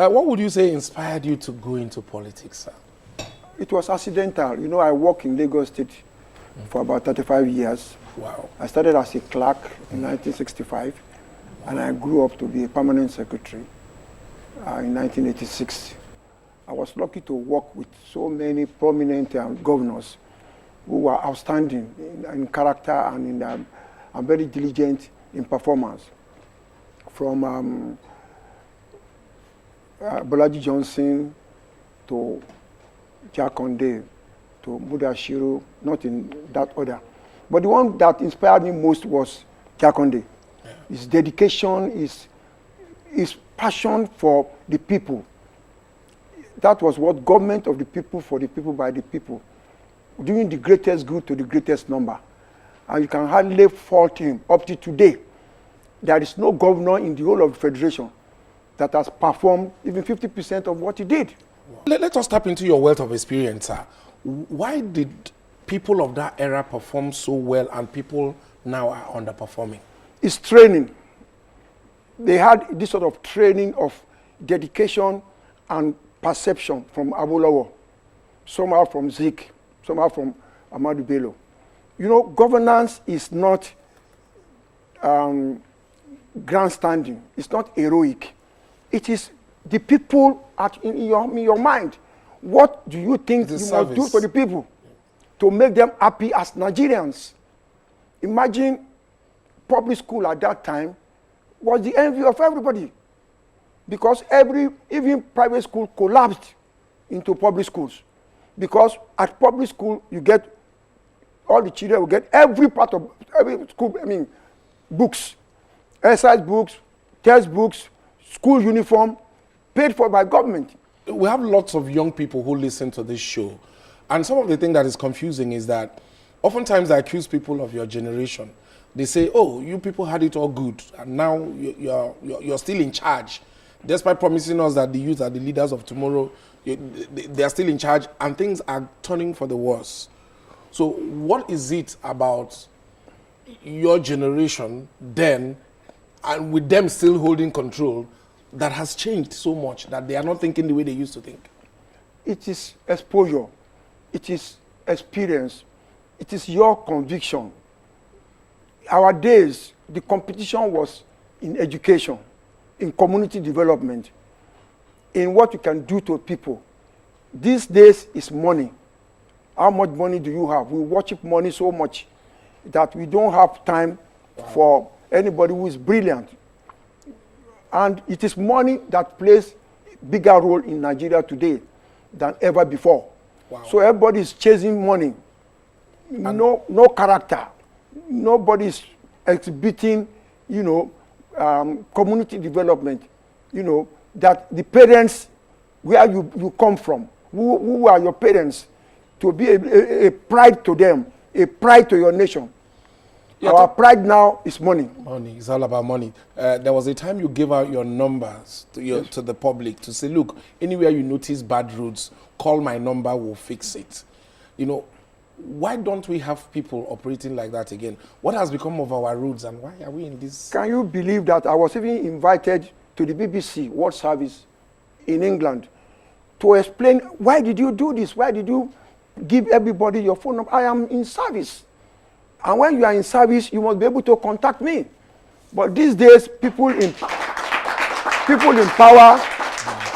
What would you say inspired you to go into politics, sir? It was accidental. You know, I worked in Lagos State for about 35 years. Wow. I started as a clerk in 1965, and I grew up to be a permanent secretary in 1986. I was lucky to work with so many prominent governors who were outstanding in character and very diligent in performance. From Bolaji Johnson to Jakonde to Mudashiru, not in that order. But the one that inspired me most was Jakonde. Yeah. His dedication, his passion for the people. That was what government of the people, for the people, by the people. Doing the greatest good to the greatest number. And you can hardly fault him up to today. There is no governor in the whole of the Federation that has performed even 50% of what he did. Let us tap into your wealth of experience, sir. Why did people of that era perform so well and people now are underperforming? It's training. They had this sort of training of dedication and perception from Awolowo, somehow from Zik, somehow from Ahmadu Bello. You know, governance is not grandstanding. It's not heroic. It is the people in your mind. What do you think you must do for the people to make them happy as Nigerians? Imagine public school at that time was the envy of everybody, because even private school collapsed into public schools. Because at public school, you get, all the children will get every part of every school, books, exercise books, textbooks, school uniform, paid for by government. We have lots of young people who listen to this show. And some of the thing that is confusing is that oftentimes I accuse people of your generation. They say, oh, you people had it all good, and now you're still in charge. Despite promising us that the youth are the leaders of tomorrow, they are still in charge, and things are turning for the worse. So what is it about your generation then, and with them still holding control, that has changed so much that they are not thinking the way they used to think? It is exposure. It is experience. It is your conviction. Our days, the competition was in education, in community development, in what you can do to people. These days is money. How much money do you have? We worship money so much that we don't have time for anybody who is brilliant. And it is money that plays a bigger role in Nigeria today than ever before. Wow. So everybody is chasing money. No character. Nobody is exhibiting, community development. That the parents, where you come from, who are your parents, to be a pride to them, a pride to your nation. Yeah, our pride now is money. Money. It's all about money. There was a time you gave out your numbers to the public to say, look, anywhere you notice bad roads, call my number, we'll fix it. Why don't we have people operating like that again? What has become of our roads, and why are we in this? Can you believe that I was even invited to the BBC World Service in England to explain, why did you do this? Why did you give everybody your phone number? I am in service. And when you are in service, you must be able to contact me. But these days, people in power,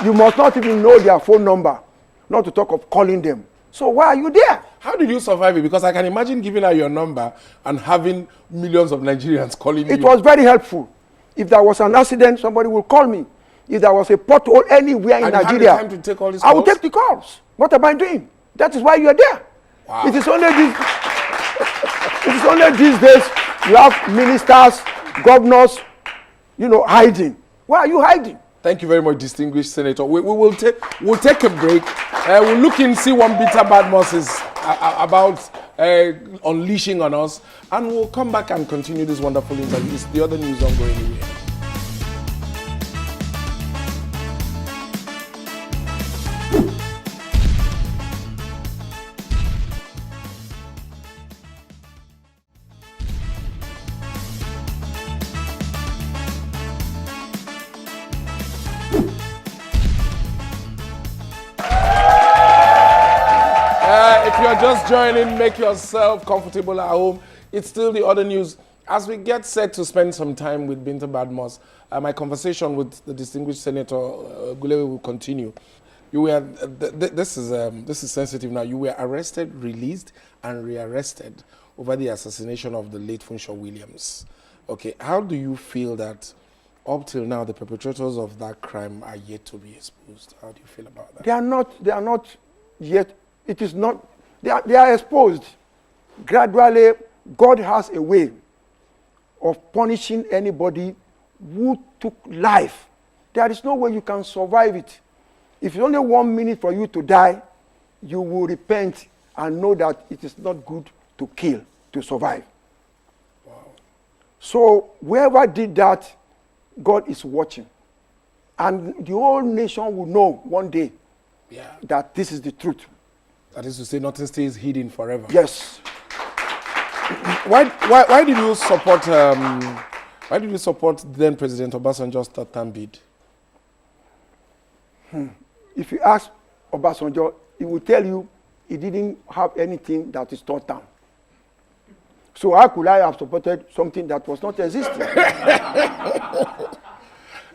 you must not even know their phone number, not to talk of calling them. So why are you there? How did you survive it? Because I can imagine giving out your number and having millions of Nigerians calling you. It was very helpful. If there was an accident, somebody will call me. If there was a pothole anywhere in Nigeria, you have the time to take all these calls? I will take the calls. What am I doing? That is why you are there. Wow. It is only these days you have ministers, governors, hiding. Why are you hiding? Thank you very much, distinguished Senator. We'll take a break. We'll look and see what Peter Badmus is about unleashing on us, and we'll come back and continue this wonderful interview. It's the other news on going anywhere. you're just joining, make yourself comfortable at home. It's still the other news. As we get set to spend some time with Binta Badmus, my conversation with the distinguished Senator Ogunlewe will continue. You were, this is sensitive now. You were arrested, released, and rearrested over the assassination of the late Funsho Williams. Okay, how do you feel that up till now the perpetrators of that crime are yet to be exposed? How do you feel about that? They are not yet. It is not. They are exposed. Gradually, God has a way of punishing anybody who took life. There is no way you can survive it. If it's only 1 minute for you to die, you will repent and know that it is not good to kill, to survive. Wow. So whoever did that, God is watching. And the whole nation will know one day that this is the truth. That is to say, nothing stays hidden forever. Yes. Why did you support then President Obasanjo's third term bid? If you ask Obasanjo, he will tell you he didn't have anything that is third term. So how could I have supported something that was not existing?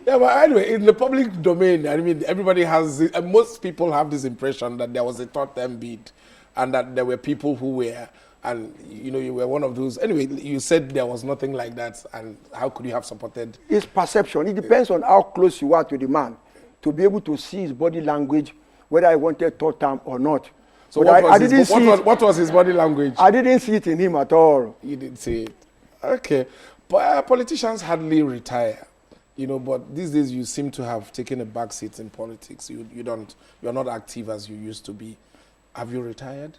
Yeah, but anyway, in the public domain, I mean, everybody has, most people have this impression that there was a third term bid and that there were people who were, and you know, you were one of those. Anyway, you said there was nothing like that, and how could you have supported? It's perception. It depends on how close you are to the man to be able to see his body language, whether he wanted third term or not. So what was his body language? I didn't see it in him at all. You didn't see it. Okay. But politicians hardly retire, you know, but these days you seem to have taken a back seat in politics. You're not active as you used to be. Have you retired?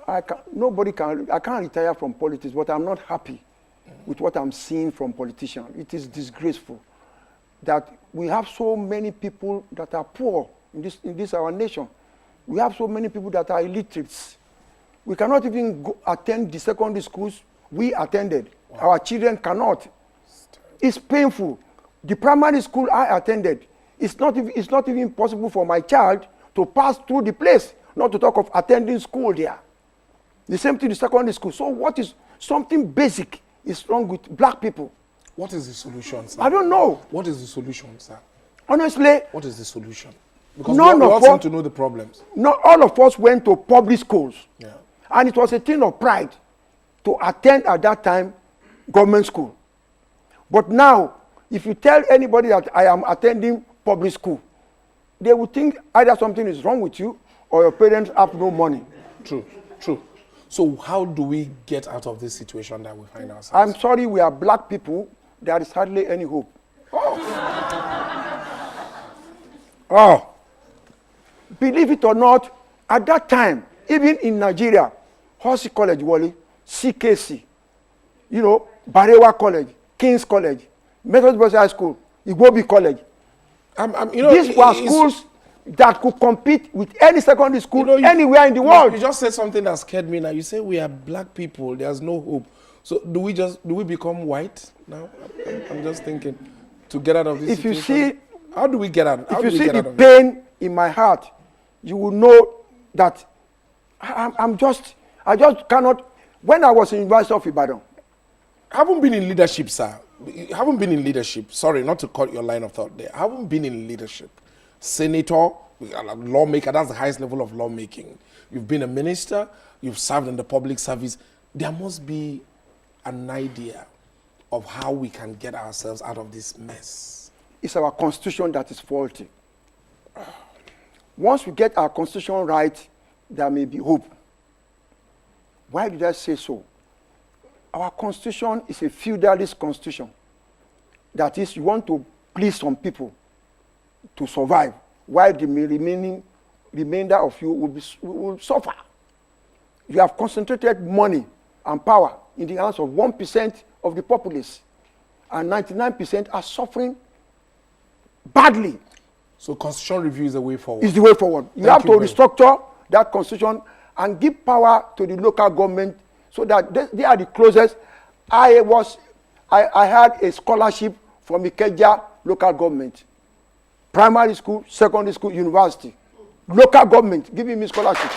I can't retire from politics, but I'm not happy with what I'm seeing from politicians. It is disgraceful that we have so many people that are poor in this our nation. We have so many people that are illiterates. We cannot even attend the secondary schools we attended. Wow. Our children cannot. It's painful. The primary school I attended, it's not even possible for my child to pass through the place, not to talk of attending school there. The same thing in the secondary school. So what is something basic is wrong with black people? What is the solution, sir? I don't know. What is the solution, sir? Honestly, what is the solution? Because we all seem to know the problems. Not all of us went to public schools. Yeah. And it was a thing of pride to attend at that time government school. But now, if you tell anybody that I am attending public school, they will think either something is wrong with you or your parents have no money. True, true. So how do we get out of this situation that we find ourselves? I'm sorry, we are black people. There is hardly any hope. Oh. Believe it or not, at that time, even in Nigeria, Horsey College, Wally, CKC, you know, Barewa College, King's College, Methodist Boys High School, Igbobi College. You know, these were schools that could compete with any secondary school anywhere in the world. You just said something that scared me now. You say we are black people, there's no hope. So do we become white now? I'm just thinking to get out of this situation. How do we get out? If you see the pain in my heart, you will know that I just cannot. When I was in University of Ibadan, I haven't been in leadership, sir. You haven't been in leadership. Sorry, not to cut your line of thought there. I haven't been in leadership. Senator, lawmaker, that's the highest level of lawmaking. You've been a minister, you've served in the public service. There must be an idea of how we can get ourselves out of this mess. It's our constitution that is faulty. Once we get our constitution right, there may be hope. Why did I say so? Our constitution is a feudalist constitution. That is, you want to please some people to survive, while the remainder of you will suffer. You have concentrated money and power in the hands of 1% of the populace, and 99% are suffering badly. So constitutional review is the way forward. Is the way forward. You have to restructure that constitution and give power to the local government so that they are the closest. I had a scholarship from Ikeja local government. Primary school, secondary school, university. Local government giving me scholarship.